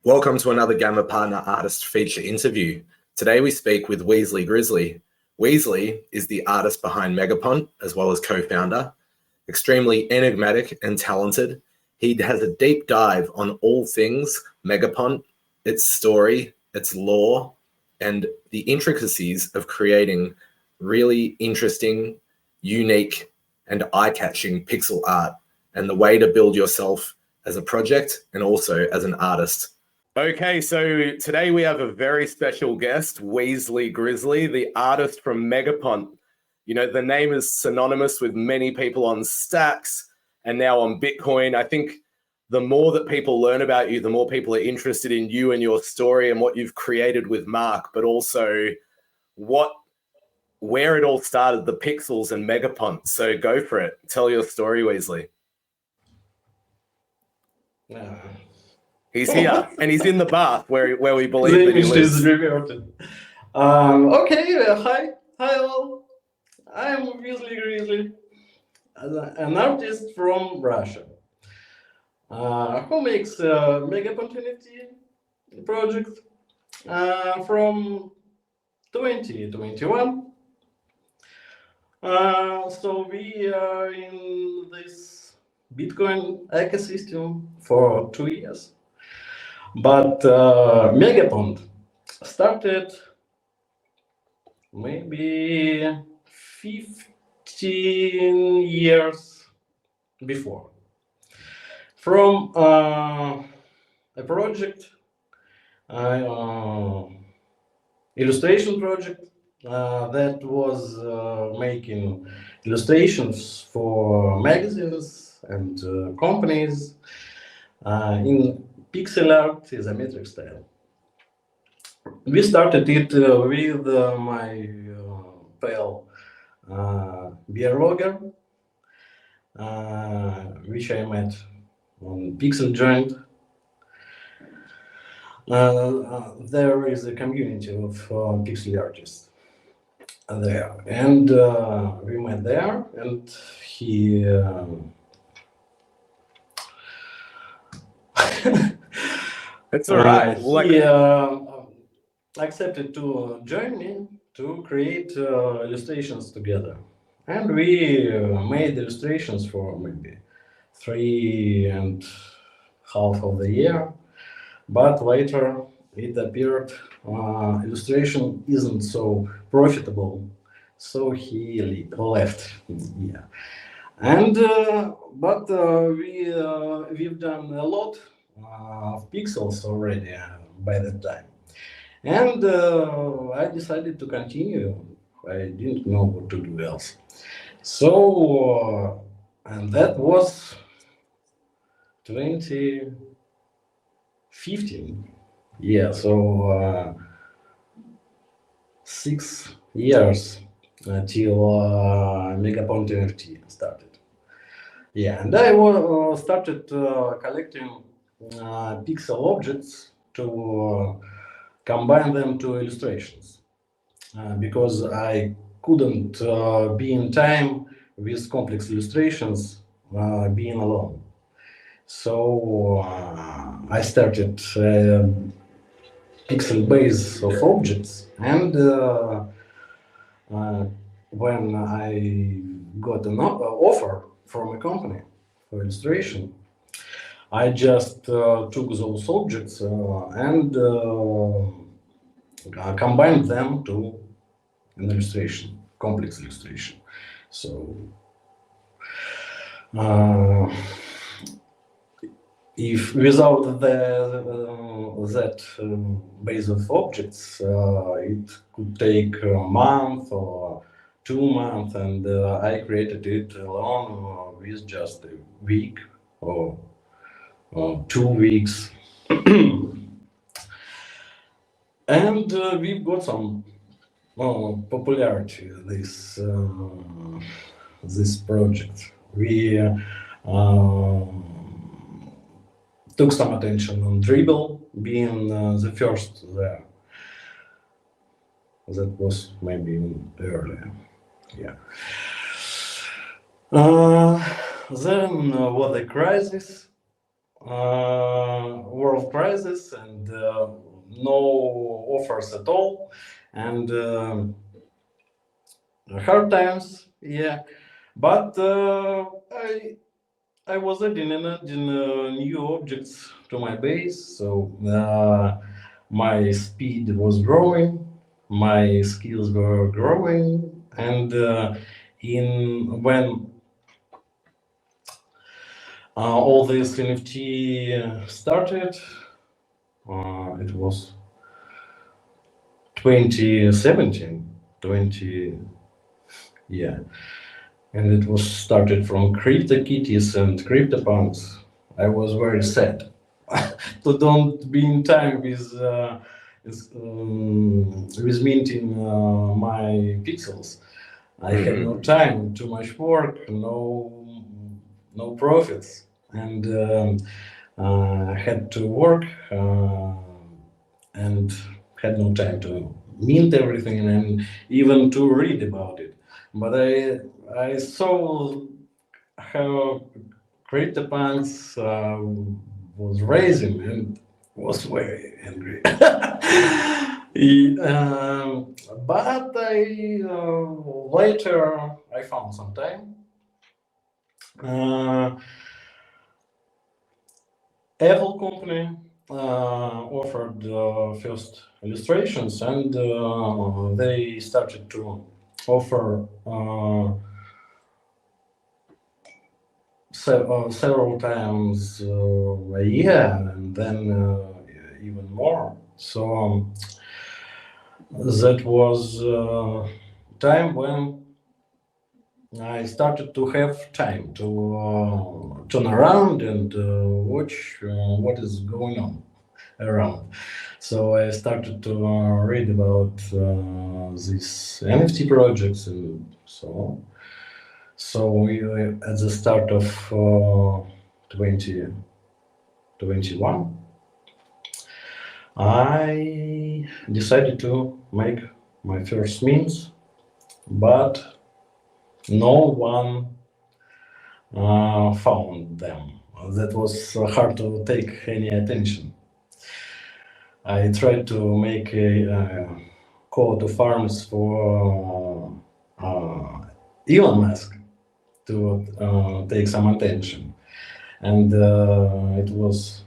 Welcome to another Gamma Partner Artist feature interview. Today we speak with Weasly Grizzly. Weasly is the artist behind Megapunks as well as co-founder. Extremely enigmatic and talented, he has a deep dive on all things Megapunks, its story, its lore, and the intricacies of creating really interesting, unique, and eye-catching pixel art, and the way to build yourself as a project and also as an artist. Okay, so today we have a very special guest, Weasly Grizzly, the artist from Megapunks. You know, the name is synonymous with many people on Stacks and now on Bitcoin. I think the more that people learn about you, the more people are interested in you and your story and what you've created with Mark, but also where it all started, the pixels and Megapunks. So go for it. Tell your story, Weasly. He's here, and he's in the bath where we believe that he lives. Hi all. I'm Weasly Grizzly, an artist from Russia, who makes Megapunks NFT project from 2021. So we are in this Bitcoin ecosystem for 2 years. But Megapunks started maybe 15 years before from a project, illustration project that was making illustrations for magazines and companies in pixel art isometric style. We started it with my pal beer logger, which I met on Pixel Joint. There is a community of pixel artists there, and we met there, and he It's all right. He accepted to join me to create illustrations together, and we made illustrations for maybe 3.5 of the year. But later it appeared illustration isn't so profitable, so he left. Yeah, and but we've done a lot of pixels already by that time, and I decided to continue. I didn't know what to do else, so and that was 2015. Yeah, so 6 years till Megapunks NFT started. Yeah, and I started collecting pixel objects to combine them to illustrations because I couldn't be in time with complex illustrations being alone. So I started pixel base of objects, and when I got an offer from a company for illustration, I just took those objects and combined them to an illustration, complex illustration. So if without that base of objects, it could take a month or 2 months, and I created it alone with just a week or 2 weeks. And we've got some popularity this project. We took some attention on Dribble being the first there. That was maybe earlier. Yeah. Then was the crisis world crisis and no offers at all, and hard times. Yeah, but I was adding and adding new objects to my base, so my speed was growing, my skills were growing, and in when all this NFT started, it was 2017, 20, yeah, and it was started from CryptoKitties and CryptoPunks. I was very sad to don't be in time with minting my pixels. I had no time, too much work, no profits, and had to work and had no time to mint everything and even to read about it. But I saw how CryptoPunks was raising and was very angry. But I later I found some time. Apple company offered first illustrations, and they started to offer several times a year, and then even more. So that was time when I started to have time to turn around and watch what is going on around. So I started to read about these NFT projects and so on. So we were at the start of 2021, I decided to make my first memes, but no one found them. That was hard to take any attention. I tried to make a call to farms for Elon Musk to take some attention, and it was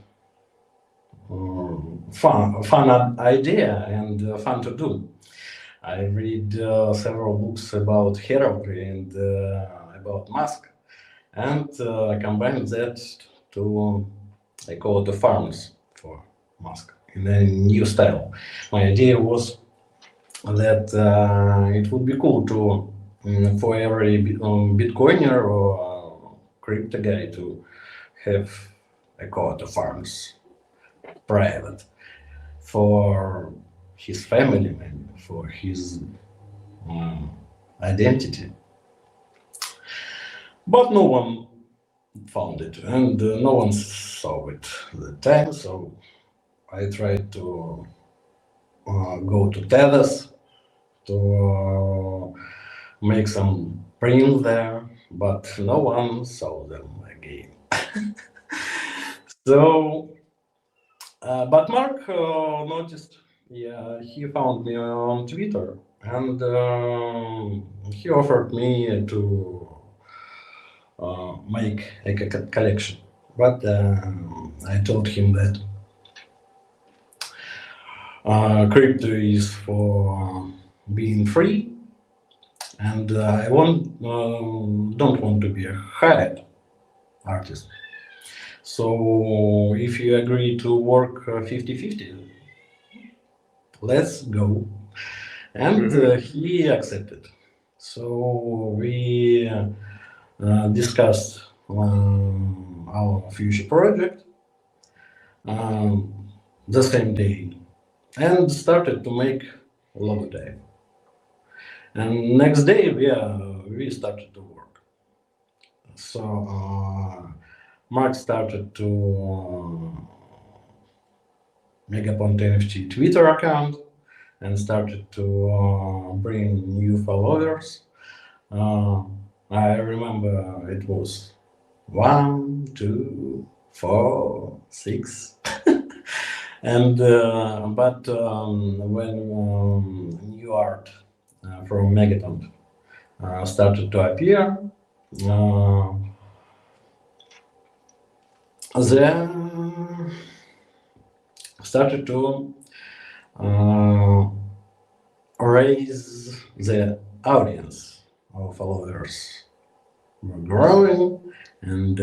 fun idea and fun to do. I read several books about heraldry and about Musk, and combined that to I call it the farms for Musk in a new style. My idea was that it would be cool to for every Bitcoiner or crypto guy to have a coat of arms private for his family, maybe for his identity. But no one found it, and no one saw it at the time. So I tried to go to Tethers to make some print there, but no one saw them again. So, but Mark noticed. Yeah, he found me on Twitter, and he offered me to make a collection. But I told him that crypto is for being free, and I don't want to be a hired artist. So if you agree to work 50-50, let's go. And he accepted. So we discussed our future project the same day and started to make logo dive. And next day we started to work. So Mark started to Megapunks NFT Twitter account and started to bring new followers. I remember it was 1, 2, 4, 6. And but when new art from Megaton started to appear, uh, they started to uh, raise the audience of followers were growing, and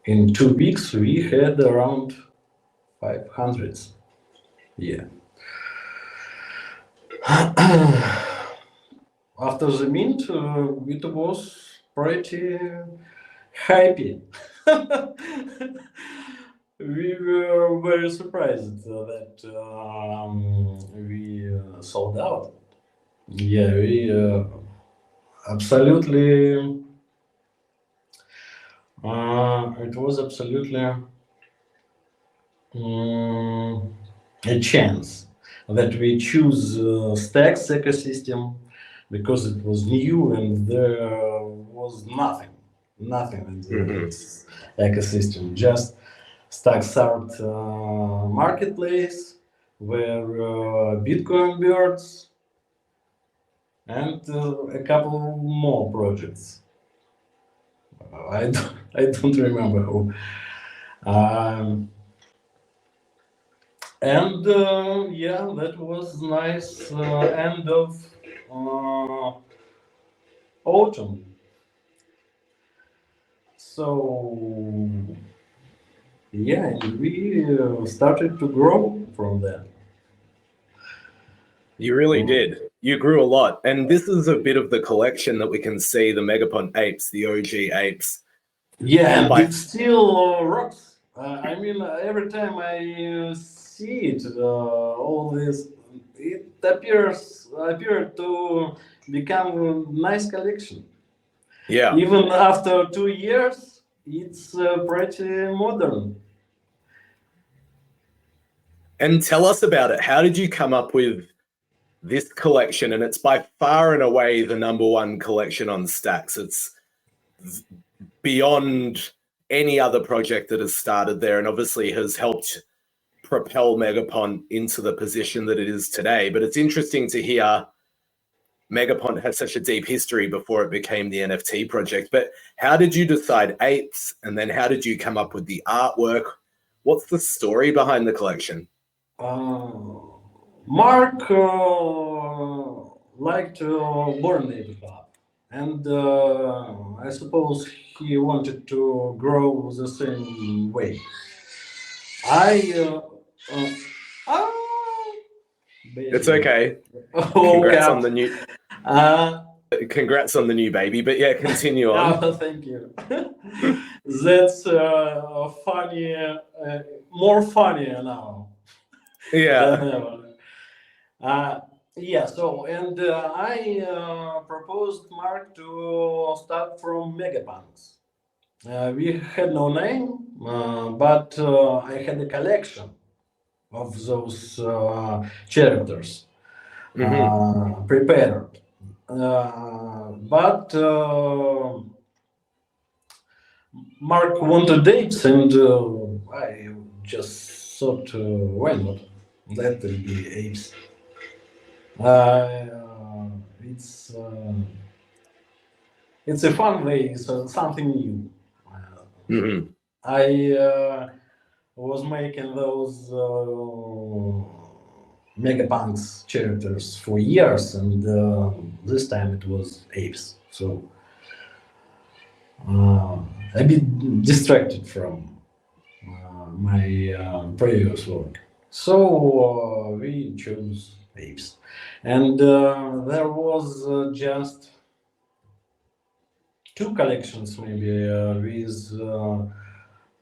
in 2 weeks we had around 500. Yeah. After the mint, it was pretty happy. We were very surprised that we sold out. Yeah, we absolutely. It was absolutely a chance that we choose Stacks ecosystem because it was new and there was nothing in this ecosystem. Just Stacks Art marketplace where Bitcoin birds and a couple more projects. I don't remember who. And yeah, that was nice end of autumn. So yeah, and we started to grow from there. You really did. You grew a lot. And this is a bit of the collection that we can see, the Megapont apes, the OG apes. Yeah, and it still rocks. I mean, every time I see it, all this, it appeared to become a nice collection. Yeah. Even after 2 years, it's pretty modern. And tell us about it. How did you come up with this collection? And it's by far and away the #1 collection on Stacks. It's beyond any other project that has started there, and obviously has helped propel Megapont into the position that it is today. But it's interesting to hear Megapont has such a deep history before it became the NFT project. But how did you decide apes? And then how did you come up with the artwork? What's the story behind the collection? Mark liked Born Ape Club, and I suppose he wanted to grow the same way. I ah, It's okay. Oh, Congrats God. on the new. Congrats on the new baby. But yeah, continue on. Oh, thank you. That's funny, more funnier now Yeah. than ever. Yeah, so, and I proposed Mark to start from Megapunks. We had no name, but I had a collection of those characters prepared. But Mark wanted dates, and I just thought, why not? Let them be apes. It's it's a fun way, so something new. I was making those Megapunks characters for years, and this time it was apes. So a bit distracted from my previous work. So we chose apes, and there was just 2 collections maybe with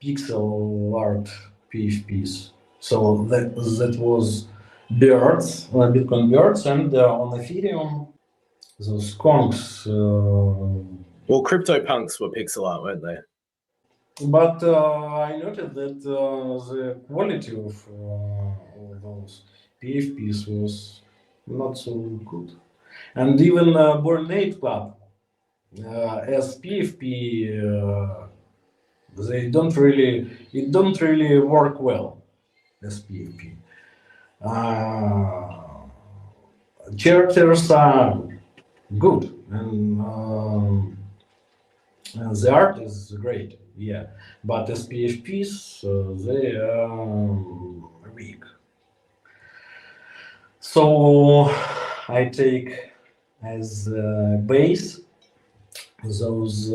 pixel art PFPs. So that was birds, Bitcoin birds, and on Ethereum, those conchs. Well, CryptoPunks were pixel art, weren't they? But I noted that the quality of those PFPs was not so good. And even Born Ape Club, as PFP, It don't really work well as PFP. Uh, Characters are good, and the art is great, yeah. But as PFPs, they are weak. So I take as base those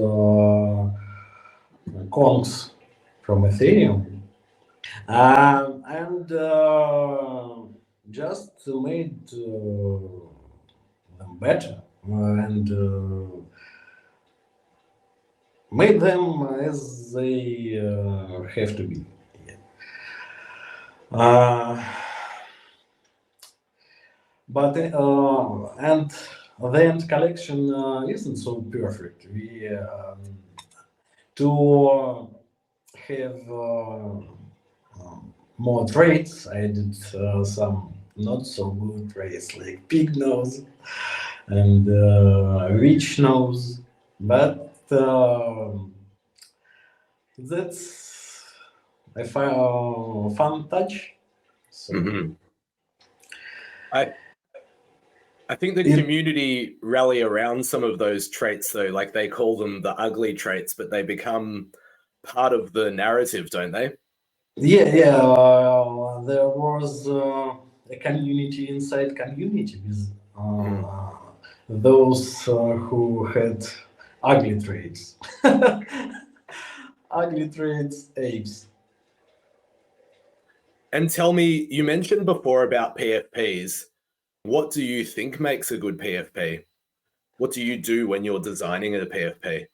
conks from Ethereum, and just made them better and made them as they have to be. Uh, but and the end collection isn't so perfect. We to have more traits. I did some not so good traits like pig nose and witch nose, but that's I found fun touch. So I I think the it, community rally around some of those traits, though. Like they call them the ugly traits, but they become part of the narrative, don't they? yeah, there was a community inside community with those who had ugly traits. Ugly traits, apes. And tell me, you mentioned before about PFPs. What do you think makes a good PFP? What do you do when you're designing a PFP?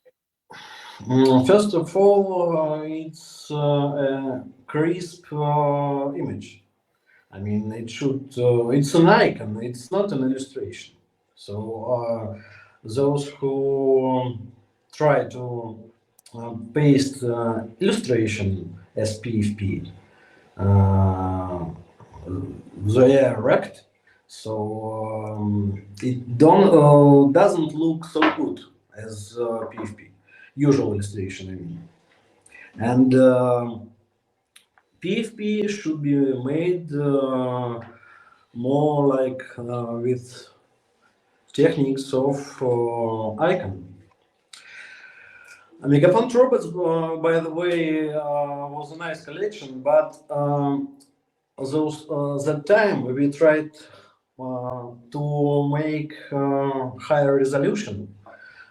First of all, it's a crisp image. I mean, it's an icon, it's not an illustration. So, those who try to paste illustration as PFP, uh, they are wrecked. So, it doesn't look so good as PFP, usual illustration, I mean. And PFP should be made more like with techniques of icon. Megapunks robots, by the way, was a nice collection, but those that time we tried to make higher resolution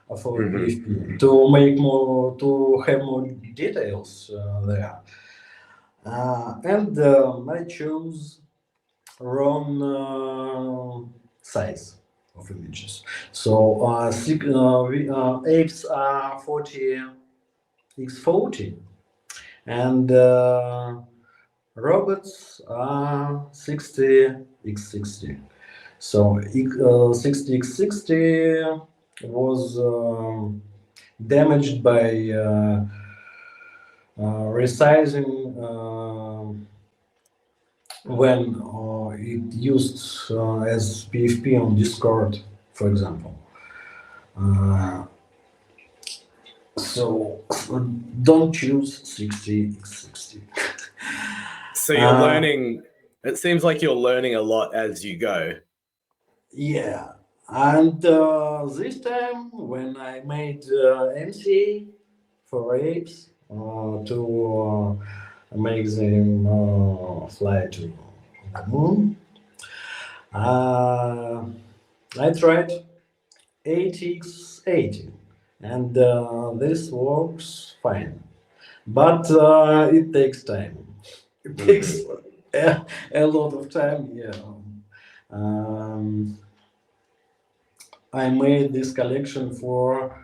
for PFP to make more to have more details there, and I chose wrong size of images. So apes are 40x40 and robots are 60x60. So 60x60 was damaged by resizing when it used as PFP on Discord, for example. So don't choose 60x60. So you're learning. It seems like you're learning a lot as you go. Yeah, and this time when I made MCA for apes to make them fly to the moon, I tried 8x80, and this works fine. But it takes time. It takes a lot of time. Yeah. I made this collection for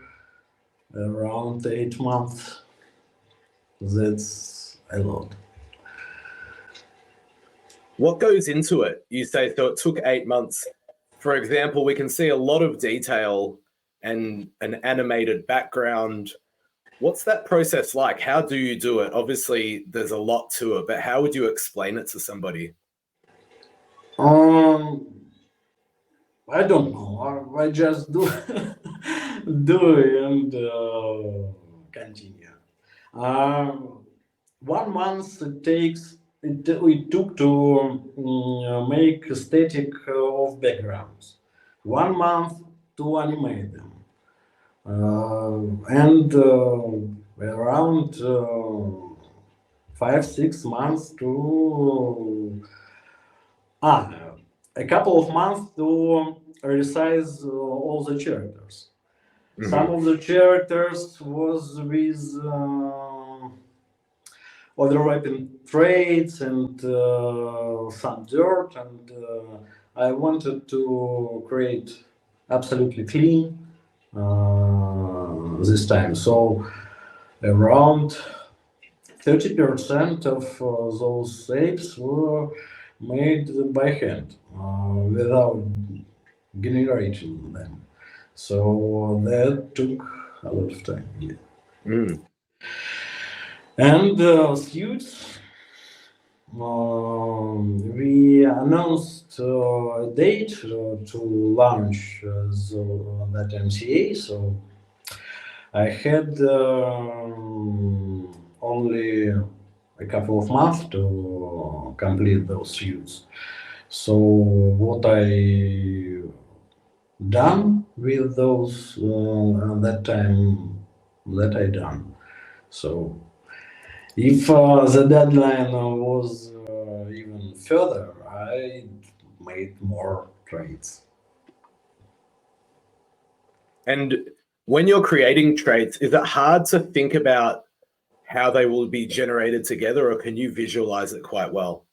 around 8 months. That's a lot. What goes into it? You say so it took 8 months. For example, we can see a lot of detail and an animated background. What's that process like? How do you do it? Obviously, there's a lot to it, but how would you explain it to somebody? I don't know. I just do do and continue. Um, 1 month it took to make a static of backgrounds. 1 month to animate them. And around 5 6 months to a couple of months to resize all the characters. Some Mhm. of the characters was with overlapping traits and some dirt, and I wanted to create absolutely clean this time. So around 30% of those apes were made by hand without generating them. So that took a lot of time. Yeah. Mm. And suits, we announced a date to launch that MCA. So I had only a couple of months to complete those suits. So what I done with those that time that I done. So if the deadline was even further, I made more trades. And when you're creating traits, is it hard to think about how they will be generated together, or can you visualize it quite well?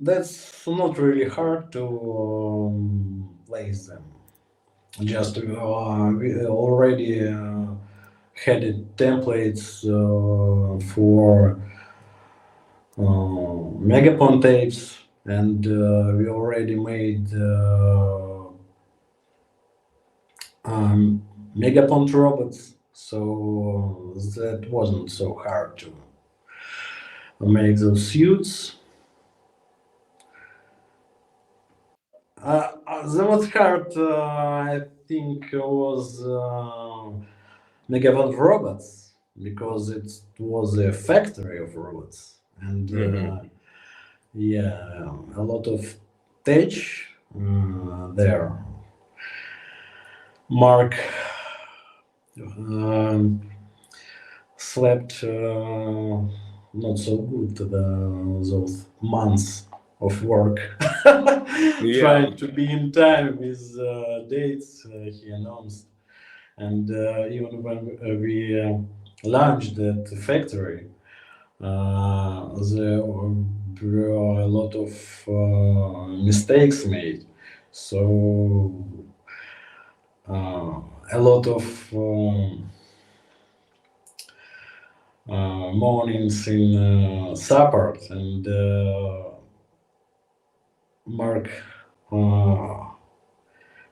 That's not really hard to place them. Just we already had templates for Megapon tapes, and we already made Megapon robots, so that wasn't so hard to make those suits. The most hard, I think, was Megapunks robots because it was a factory of robots, and Mhm. yeah, a lot of tech there. Mark um, slept not so good those months of work, Yeah. trying to be in time with dates he announced. And even when we launched that factory, there were a lot of mistakes made. So a lot of mornings in support, and Mark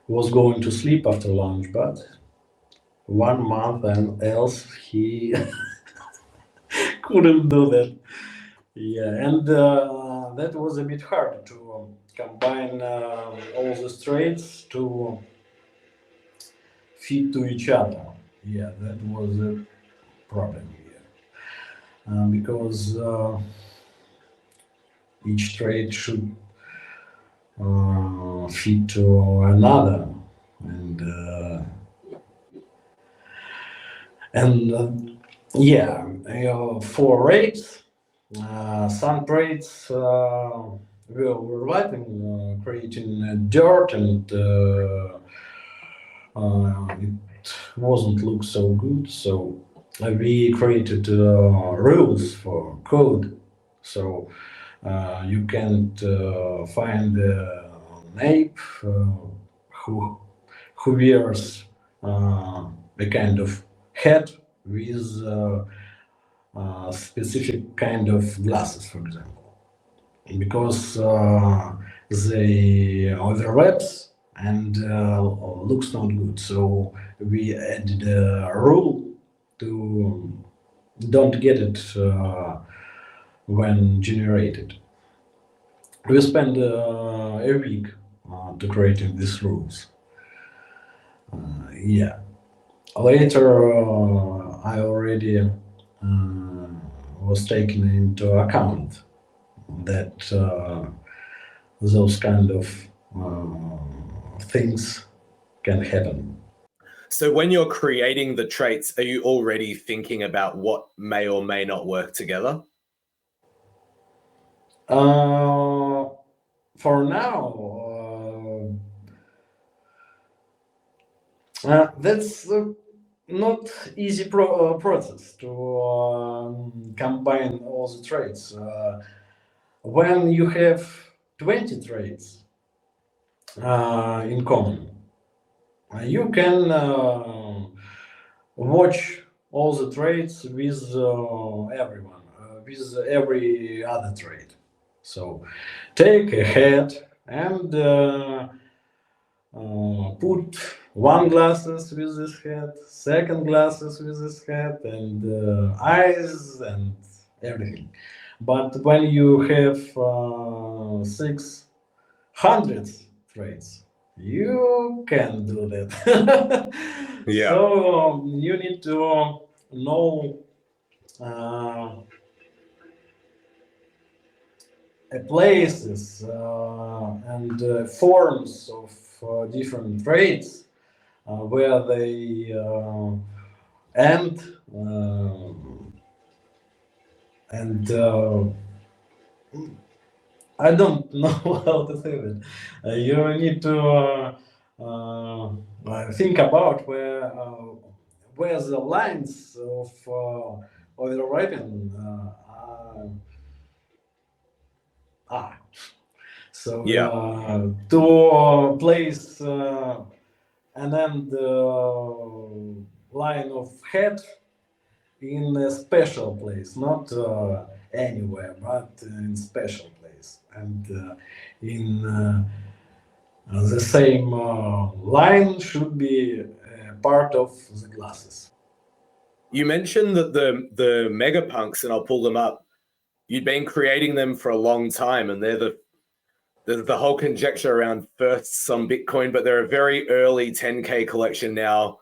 was going to sleep after lunch, but 1 month and else he couldn't do that. Yeah, and that was a bit hard to combine all the traits to fit to each other. Yeah, that was a problem here because each trait should fit to another, and and yeah, for rates, some traits were overlapping, creating dirt, and it wasn't look so good. So we created rules for code. So you can't find an ape who wears a kind of hat with specific kind of glasses, for example, because they overlaps and looks not good. So we added a rule to don't get it when generated. We spent a week to creating these rules. Yeah, Later, I already was taken into account that those kind of things can happen. So when you're creating the traits, are you already thinking about what may or may not work together? For now, that's not easy process to combine all the traits. When you have 20 traits in common, you can watch all the traits with everyone, with every other trait. So take a head and put one glasses with this head, second glasses with this head, and eyes and everything. But when you have 600 traits, you can do that. Yeah. So you need to know uh, places and forms of different traits where they end and I don't know how to say it. You need to think about where the lines of the writing are. So Yeah. to place and then the line of head in a special place, not anywhere, but in special place, and in the same line should be part of the glasses. You mentioned that the Megapunks, and I'll pull them up. You'd been creating them for a long time, and there's the whole conjecture around firsts on Bitcoin, but they're a very early 10K collection now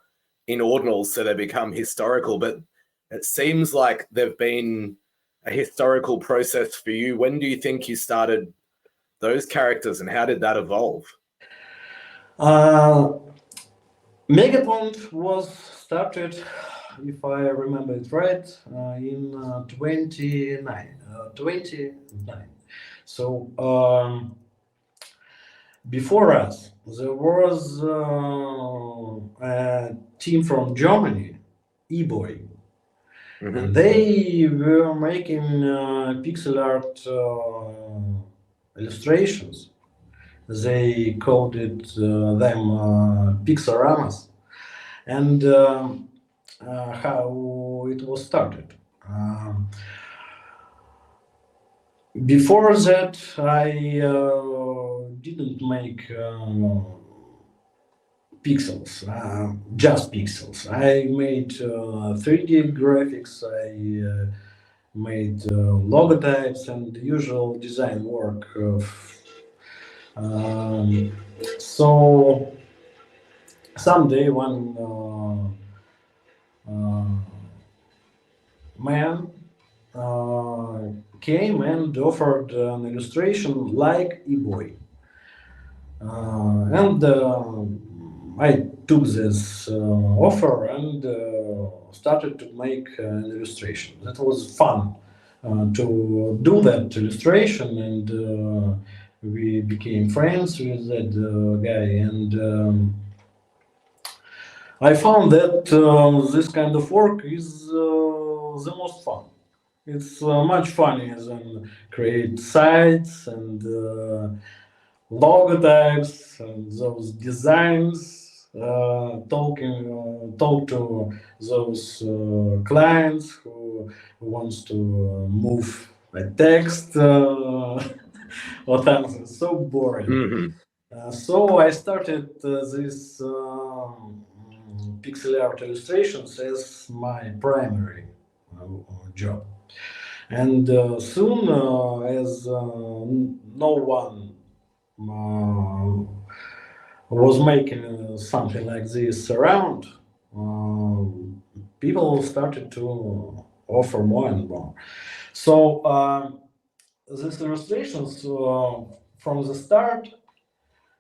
in ordinals, so they become historical. But it seems like they've been a historical process for you. When do you think you started those characters, and how did that evolve? Uh, Megapont was started, if I remember it right, in 29. So before us, there was a team from Germany, eBoy, and Mm-hmm. they were making pixel art illustrations. They called them pixoramas, and how it was started. Before that, I didn't make pixels, just pixels. I made 3D graphics. I made logotypes and usual design work. Um, so someday one man came and offered an illustration like eBoy. And I took this offer and started to make an illustration. That was fun to do that illustration, and we became friends with that guy. And I found that this kind of work is the most fun. It's much funnier than create sites and logotypes and those designs, talk to those clients who wants to move a text or something. So boring. Mm-hmm. So I started this pixel art illustrations as my primary job. And soon, as no one was making something like this around, people started to offer more and more. So these illustrations from the start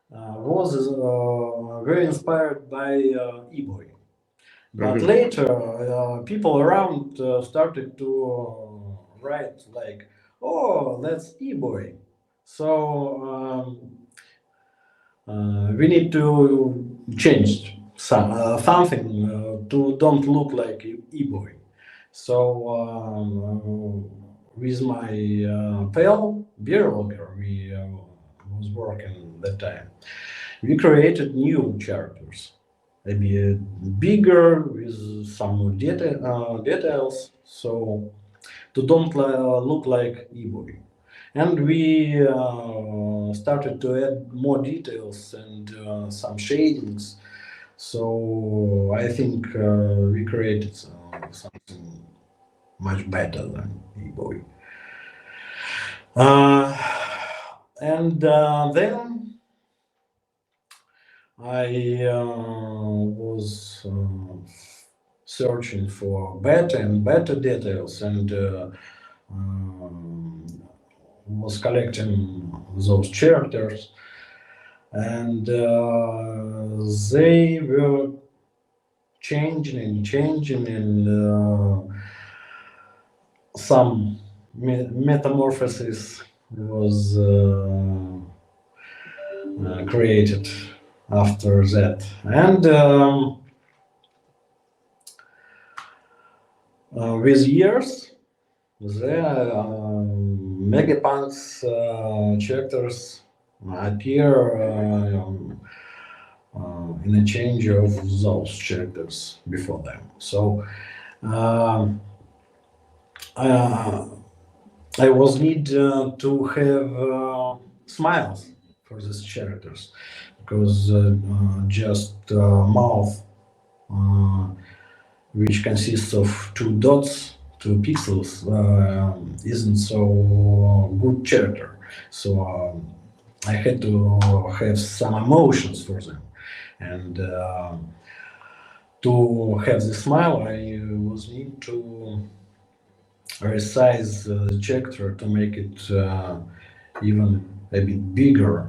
was very inspired by eBoy. But later, people around started to write like, "Oh, that's eBoy." So we need to change something to don't look like eBoy. So with my pal beer logger, we was working that time. We created new characters, maybe bigger with some more details, so to don't look like eBoy. And we started to add more details and some shadings. So I think we created something much better than eBoy. And then I was searching for better and better details and was collecting those characters, and they were changing and some metamorphosis was created after that. And with years, the Megapunks characters appear in a change of those characters before them. So I was need to have smiles for these characters, because just mouth, which consists of two dots, two pixels, isn't so good character. So I had to have some emotions for them, and to have the smile, I was need to resize the character to make it even a bit bigger,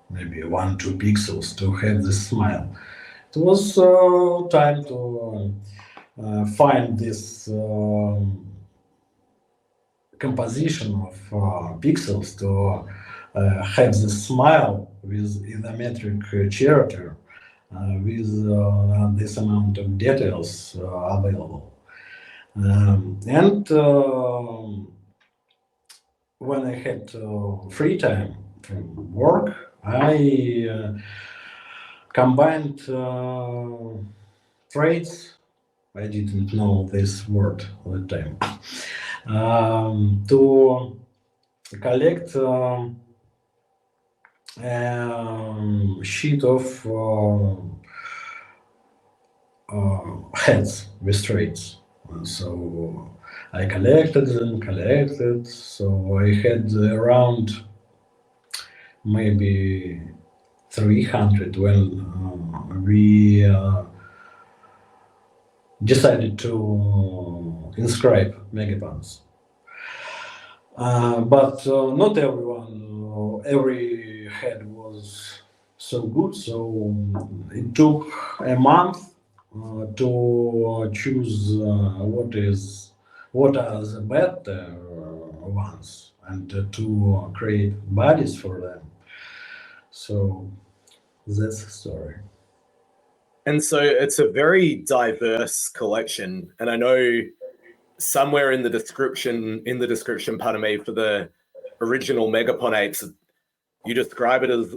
maybe 1-2 pixels, to have the smile. It was time to find this composition of pixels to have the smile with isometric character with this amount of details available. And when I had free time from work, I combined traits. I didn't know this word at the time. To collect sheet of heads with traits. So I collected. So I had around maybe 300 when we decided to inscribe Megapunks. But not everyone, every head was so good. So it took a month to choose what are the better ones, and to create bodies for them. So that's the story. And so it's a very diverse collection. And I know somewhere in the description, pardon me, for the original Megapon apes, you describe it as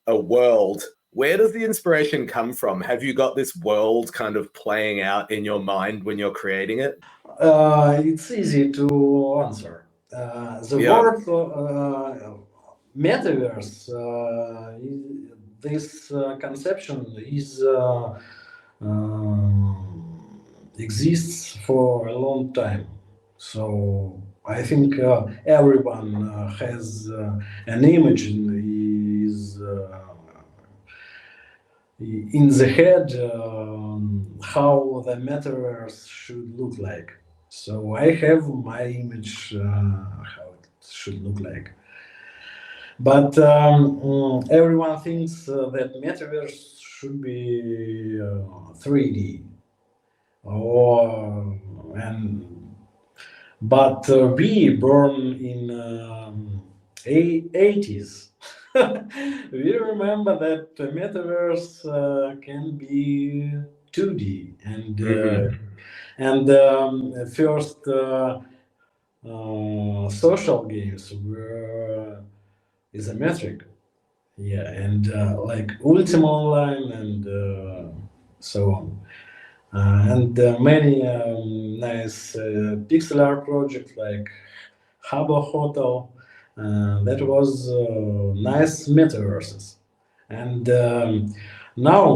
a world. Where does the inspiration come from? Have you got this world kind of playing out in your mind when you're creating it? It's easy to answer. The word metaverse, this conception is exists for a long time. So I think everyone has an image in his in the head how the metaverse should look like. So I have my image how it should look like. But everyone thinks that metaverse should be 3D or and but we born in 80s. We remember that the metaverse can be 2D and first social games were isometric. Yeah, and like Ultima Online and so on. And many nice pixel art projects like Harbor Hotel. That was nice metaverses. And now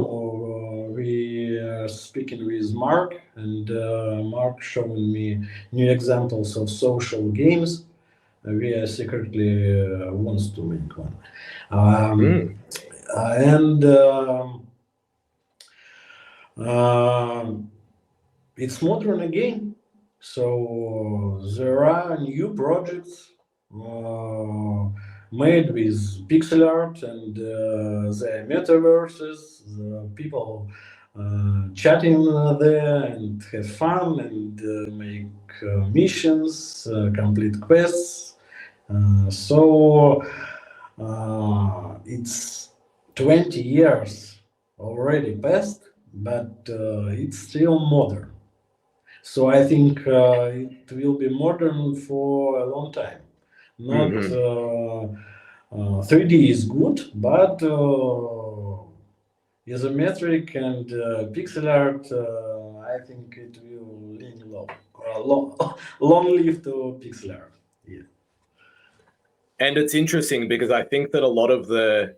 we are speaking with Mark, and Mark showing me new examples of social games. We are secretly wants to make one. Um, and um, it's modern again. So there are new projects made with pixel art and the metaverses. The people chatting there and have fun and make missions, complete quests. So it's 20 years already passed, but it's still modern. So I think it will be modern for a long time. Not 3D is good, but isometric and pixel art, I think it will live long, long live to pixel art. Yeah. And it's interesting because I think that a lot of the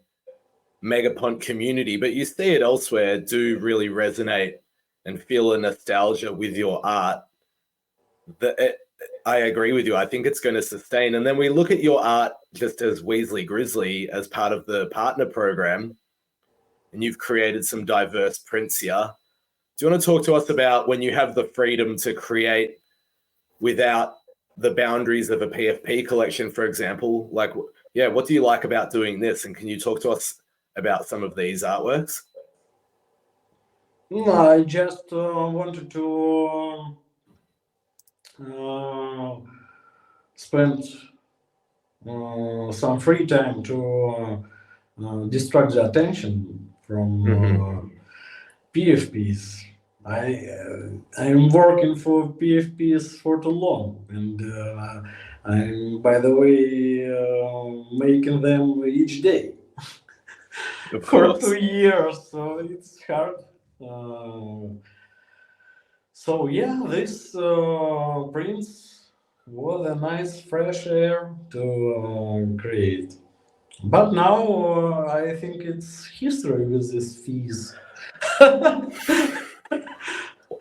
Megapunk community, but you see it elsewhere, do really resonate and feel a nostalgia with your art. I agree with you. I think it's going to sustain. And then we look at your art just as Weasly Grizzly as part of the partner program, and you've created some diverse prints here. Do you want to talk to us about when you have the freedom to create without the boundaries of a PFP collection, for example? Like, yeah, what do you like about doing this? And can you talk to us about some of these artworks? No, I just wanted to spend some free time to distract the attention from PFPs. I'm working for PFPs for too long, and I'm, by the way, making them each day Of for course. 2 years, so it's hard. So yeah, this prints was a nice fresh air to create. But now I think it's history with these fees.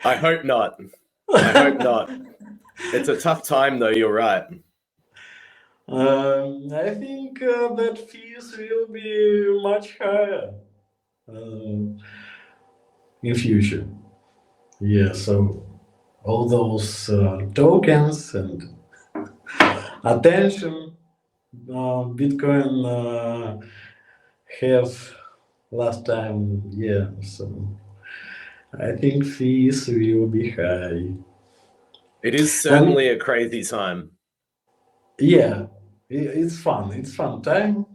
I hope not. I hope not. It's a tough time, though. You're right. I think that fees will be much higher in future. Yeah, so all those tokens and attention Bitcoin have last time. Yeah, so I think fees will be high. It is And certainly a crazy time. yeah, it's fun. It's fun time.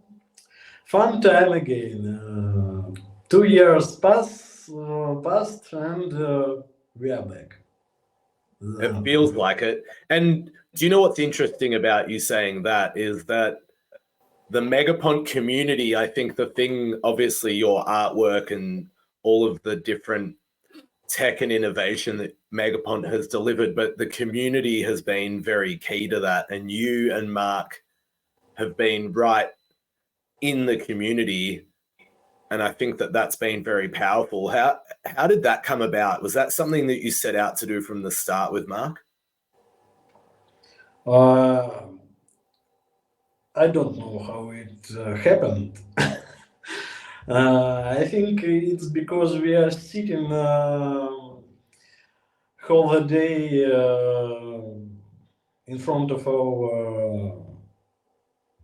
Fun time again. 2 years passed, and we are back. It feels like it. And do you know what's interesting about you saying that is that the Megapunk community, I think the thing, obviously, your artwork and all of the different tech and innovation that Megapunk has delivered, but the community has been very key to that. And you and Mark have been right in the community. And I think that that's been very powerful. How did that come about? Was that something that you set out to do from the start with Mark? Uh, I don't know how it happened. I think it's because we are sitting whole the day in front of our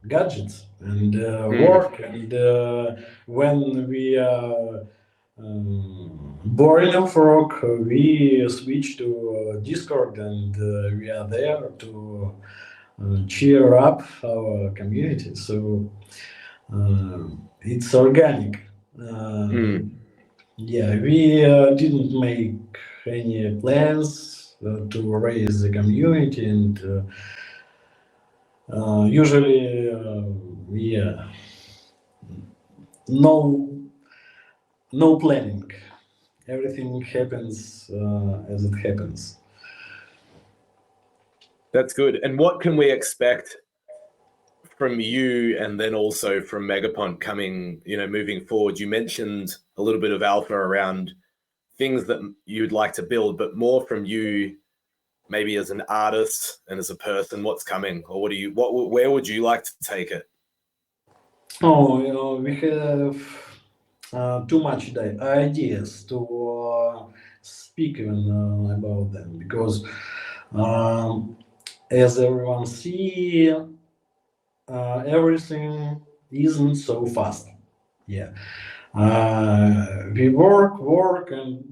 gadgets and work, and when we are boring of work, we switch to Discord, and we are there to cheer up our community. So it's organic. Yeah, we didn't make any plans to raise the community, and usually, yeah, no, no planning. Everything happens as it happens. That's good. And what can we expect from you, and then also from Megapunk coming, moving forward? You mentioned a little bit of alpha around things that you'd like to build, but more from you, maybe as an artist and as a person. What's coming, or where would you like to take it? Oh, we have too much ideas to speak even about them, because as everyone see, everything isn't so fast. Yeah. We work,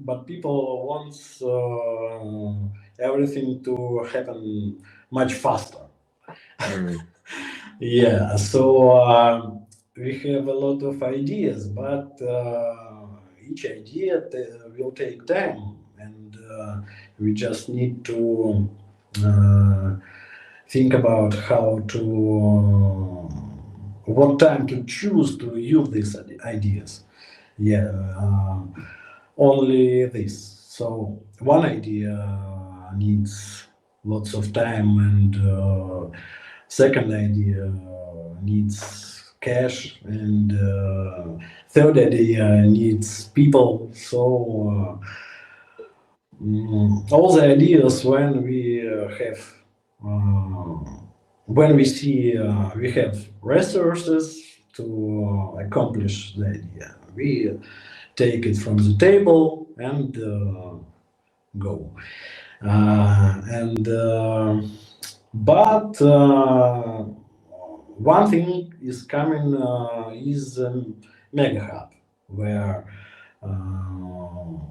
but people want everything to happen much faster. Yeah, so we have a lot of ideas, but each idea will take time, and we just need to think about how to what time to choose to use these ideas. Yeah, only this. So one idea needs lots of time, and second idea needs cash, and third idea needs people. So all the ideas, when we see we have resources to accomplish the idea, we take it from the table and go. And but one thing is coming is Mega Hub, where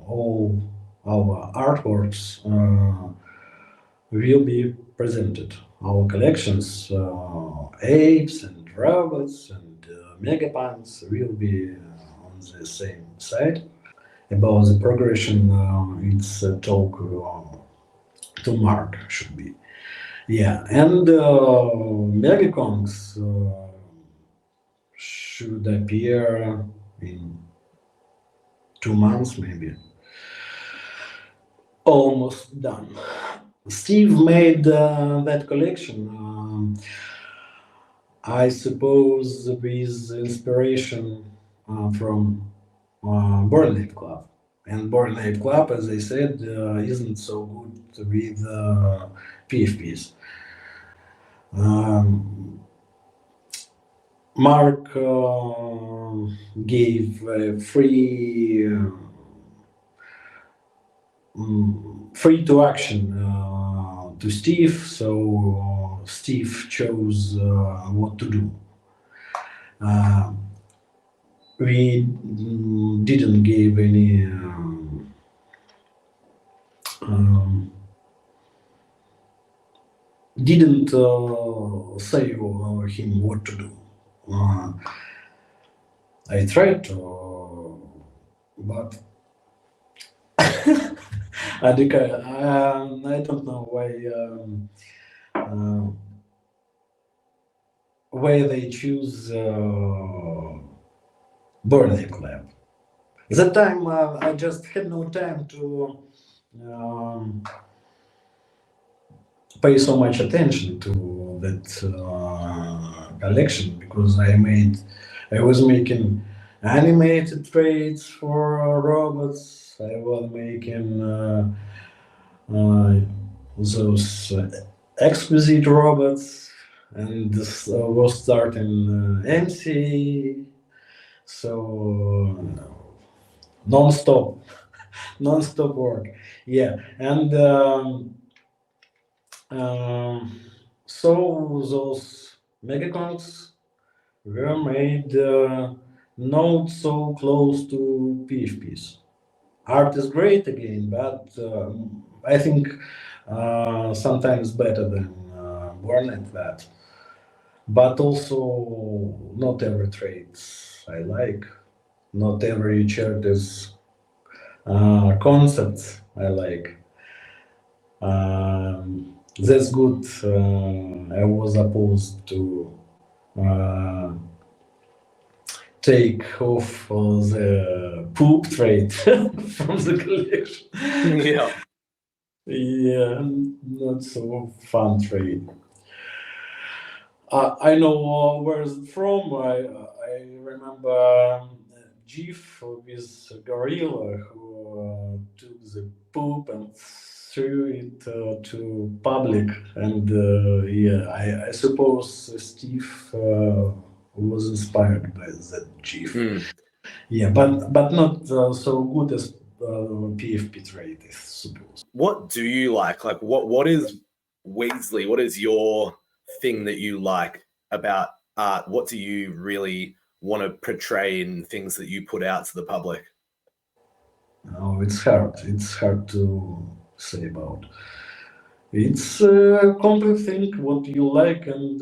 all our artworks will be presented. Our collections, apes and robots and Megapunks, will be on the same site. About the progression, it's a talk to Mark, should be. Yeah, and Megapunks should appear in 2 months, maybe. Almost done. Steve made that collection, I suppose, with inspiration from Bored Ape Club. And Bored Ape Club, as I said, isn't so good with PFPs. Mark gave free to action to Steve, so Steve chose what to do. We didn't give any didn't say him what to do. I tried to, but I don't know why they choose Bored Ape Club. At that time, I just had no time to pay so much attention to that collection, because I was making animated trades for robots. I was making those exquisite robots, and this was starting MC So non-stop, non-stop work. Yeah, and um, so those megaconks were made not so close to PHPs. Art is great again, but I think sometimes better than born at that. But also, not every trait I like. Not every charity's concept I like. That's good. I was opposed to uh, take off the poop trait from the collection. Yeah. Yeah, not so fun trade. I know where is it from. I remember GIF with a gorilla who took the poop and threw it to public, and yeah, I suppose Steve was inspired by that GIF. Mm. Yeah, but not so good as PFP trade, I suppose. What do you like? Like, what is Weasley? What is your thing that you like about art? What do you really want to portray in things that you put out to the public? No, it's hard. It's hard to say about. It's a complex thing what you like and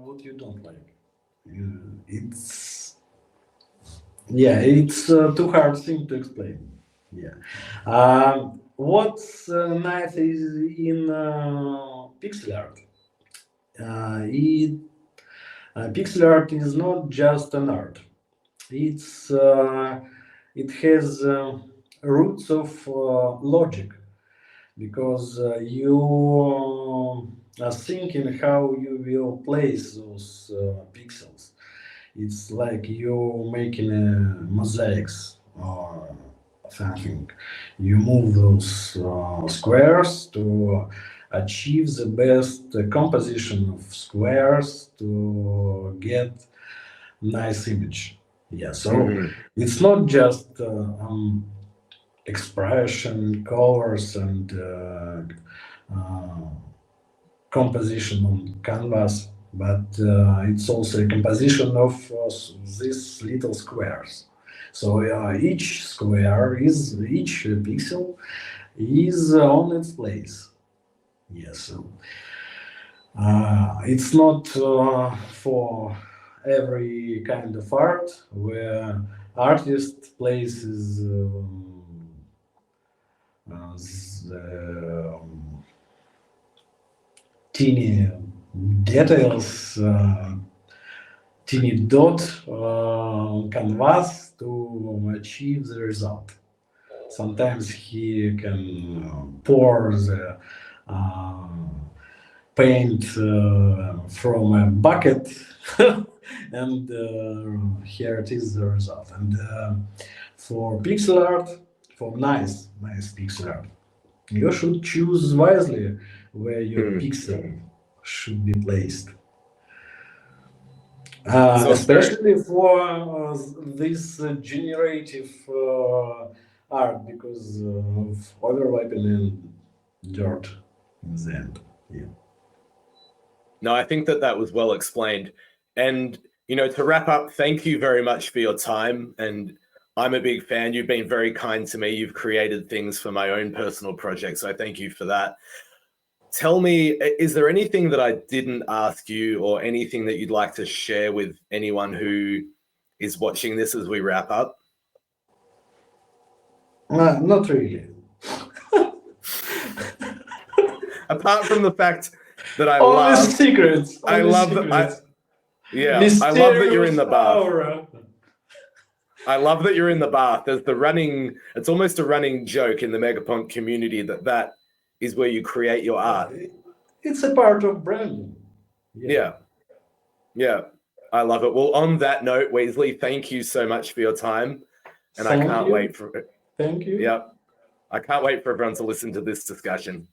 what you don't like. It's yeah, it's too hard thing to explain. Yeah. What's nice is in pixel art. It Pixel art is not just an art. It's it has roots of logic because you are thinking how you will place those pixels. It's like you making a mosaics or something. You move those squares to achieve the best composition of squares to get nice image. Yeah, so Mhm. it's not just expression, colors, and uh, composition on canvas, but it's also a composition of these little squares. So each pixel is on its place. Yes, so it's not for every kind of art where artist places the teeny details, teeny dot on canvas to achieve the result. Sometimes he can pour the uh, paint from a bucket, and here it is the result. And for pixel art, for nice pixel art, you should choose wisely where your Mm. pixel should be placed. So it's very Especially for this generative art, because of overlapping and dirt in the end. Yeah. no, I think that that was well explained. And to wrap up, thank you very much for your time. And I'm a big fan. You've been very kind to me. You've created things for my own personal project, so I thank you for that. Tell me, is there anything that I didn't ask you or anything that you'd like to share with anyone who is watching this as we wrap up? Not really. Apart from the fact that Only secrets. I Only love secrets. I love that you're in Mysterious the bath. aura. I love that you're in the bath. There's it's almost a running joke in the Megapunk community that is where you create your art. It's a part of branding. Yeah. Yeah. I love it. Well, on that note, Weasley, thank you so much for your time. And I can't wait for it. Thank you. Yeah. I can't wait for everyone to listen to this discussion.